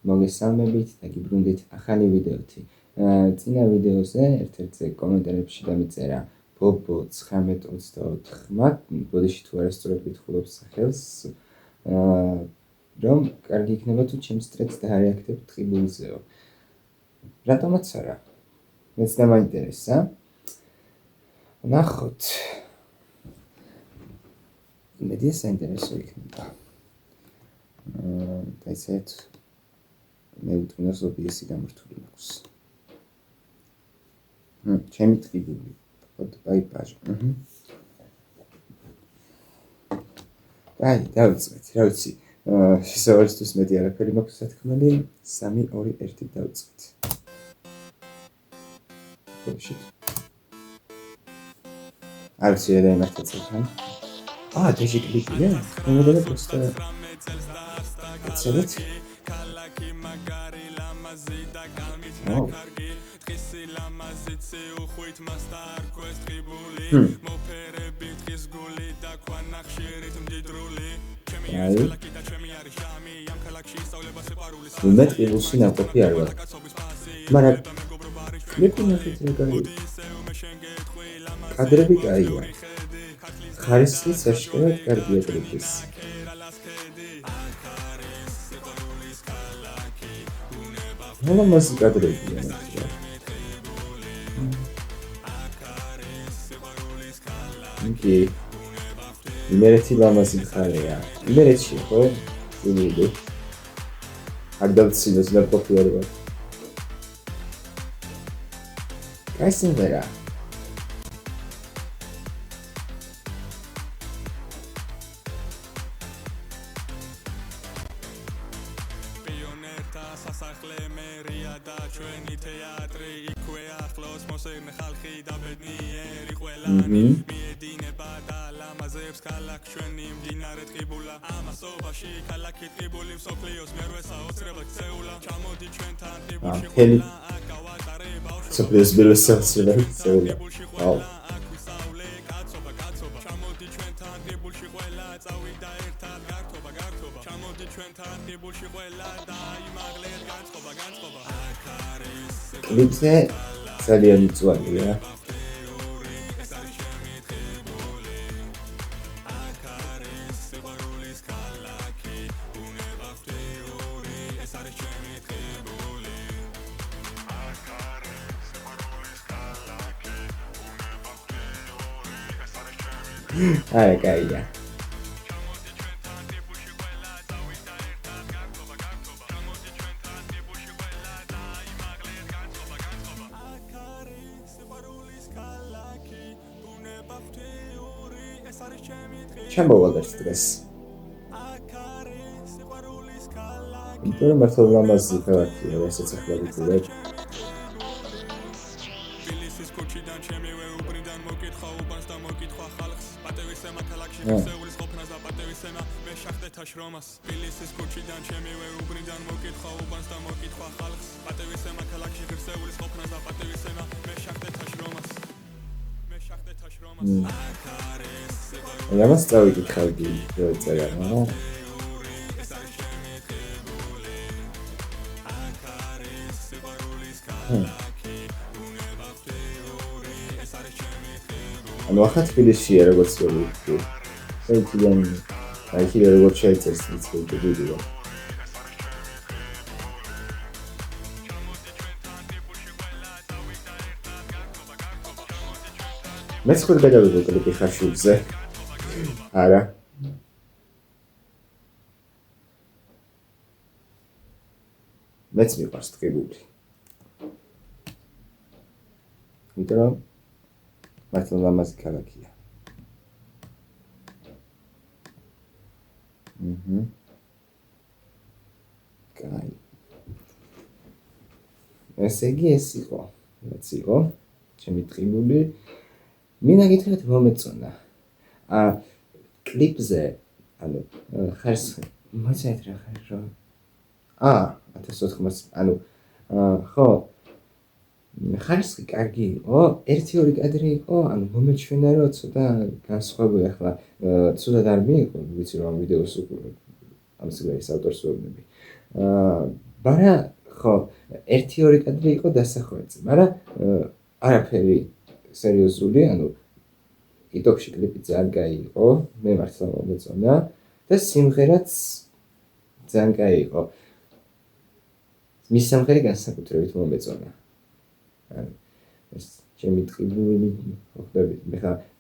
მოგესალმებით და გიბრუნდით ახალი ვიდეოთი. წინა ვიდეოზე ერთ-ერთზე კომენტარებში დამიწერა ბობო 1924-მა, ბოდიში თუ არასწორად გითხულობ სახელს, რომ კარგი იქნება თუ ჩემს ტრეკს დაარეაქტებ ტყიბულზეო. რატომაც არა? მეც დამაინტერესა. ნახოთ. იმედია საინტერესო იქნება. და ისეთ მე ვიტყვინოს OBS-ი გამართული მაქვს. ჩემი ტყიბული. აი პაჟი. აი, დავიწყეთ, რა ვიცი. შესავალისთვის მეტი არაფერი მაქვს სათქმელი, 3 2 1 დავიწყეთ. ხოშით. არ ვიცი რა იმართა წელთან. დეჟი კლიპია? მეგონა პროსტა ცერეთ. მე ტყიბულში ნაყოფი არ ვარ. მაგრამ კლიპი ნახეთ რა გაიგე. კადრები კაია. ხარისხი საშკერად კარგია კლიპის. ნუ მას კადრებია ნახე. კი. იმერეთი ლამაზი ხარია. იმერეთი ხო? ვიდეო. არ დავცინოს და პოპულარი ვარ. კაისინდა. სასახლე მერია და ჩვენი თეატრი იქვე ახლოს მოსერნე ხალხი და ბედნიერი ყველანი მიედინება და ლამაზებს ქალაქ ჩვენი მდინარე ტყიბულა ამასობაში ქალაქი ტყიბული მსოფლიოს მერვე საოცრებად ქცეულა ჩამოდი ჩვენთან ტყიბულში ყველა აკავატარე ბავშვი მსოფლიოს მერვე საოცრებად ქცეულა აქვისავლე კაცობა ჩამოდი ჩვენთან ტყიბულში ყველა წავიდა ერთად გართობა ჩამოდი ჩვენთან ტყიბულში ყველა და იმაღლეთ განწყობა კლიპზე ძალიან მწვანეა აი კაია ჩემო ვადერს დღეს იმიტომ რომ მართლა ლამაზი ქალაქია რასაც ახლა ვიტყვი ამას წავიკითხავდი წერა, მაგრამ ანუ ახლა თბილისშია როგორც ვიყავი. საერთოდ აი ხილე როგორც შეეწერს ვიცი ვიდეო. მეც ხარ გადავიღო კლიპი ხაშულზე. არა. მეც მიყვარს ტყიბული. იმიტომ რომ მართლა ლამაზი ქალაქია. კაი. ესე იგი ეს იყო. რაც იყო. ჩემი ტყიბული. მინდა გითხრათ მომეწონა. კლიპზე, ანუ ხარისხი, მოიცეთ რა ხარ. 1400, ანუ ხო. ხარისხი კარგი იყო, 1-2 კადრი იყო, ანუ მომეჩვენა რომ ცოტა განსხვავებული ახლა ცუდად არ მიიღო, ვიცი რომ ამ ვიდეოს ამ სიგნალის ავტორს ვეუბნები. მაგრამ ხო, 1-2 კადრი იყო დასახოეცე, მაგრამ არაფერი სერიოზული, ანუ TikTok-ში კლიპი ძალიან კაი იყო, მე მართლა მომეწონა და სიმღერაც ძალიან კაი იყო. მის სამხერი განსაკუთრებით მომეწონა. ანუ ეს ჩემი ტყიბული ხდები.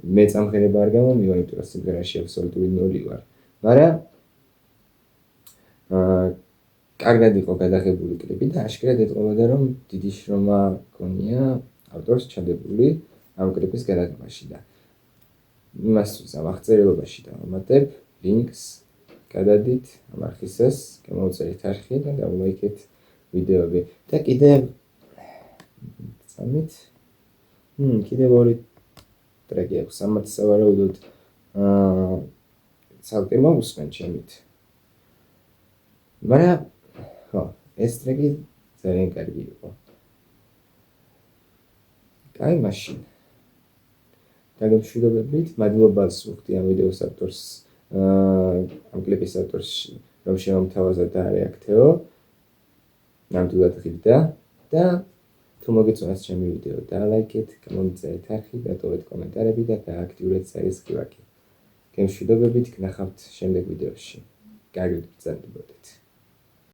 მე სამხერება არ გამომივა, იმიტომ რომ სიმღერაში აბსოლუტური 0 ვარ. მაგრამ კარგად იყო გადაღებული კლიპი და აშკარად ეტყობოდა რომ დიდი შრომა ქონია ავტორს ჩადებული ამ კლიპის გადაღებაში და იმასთვის ამ აღწერილობაში დავამატებ ლინკს გადადით ამ არხისას, გამოვწერით არხი და დავლაიქეთ ვიდეოები და კიდევ სამით კიდევ 2 ტრეკი აქვს, ამათ სავარაუდოდ ცალკე მოვუსმენ ჩემით. მაგრამ ხო, ეს ტრეკი ძალიან კარგი იყო. კაი მაშინ. დაგემშვიდობებით, მადლობას ვუხდი ამ ვიდეოს ავტორს, ამ კლიპის ავტორს, რომ შემომთავაზა და რეაქტეო. ნამდვილად ღირდა და თუ მოგეწონათ ჩემი ვიდეო, დალაიქეთ, გამომწერეთ არხი, დატოვეთ კომენტარები და გააქტიურეთ საერს კილაკი. გემშვიდობებით, გნახავთ შემდეგ ვიდეოში. კარგად ბრძანდებოდეთ.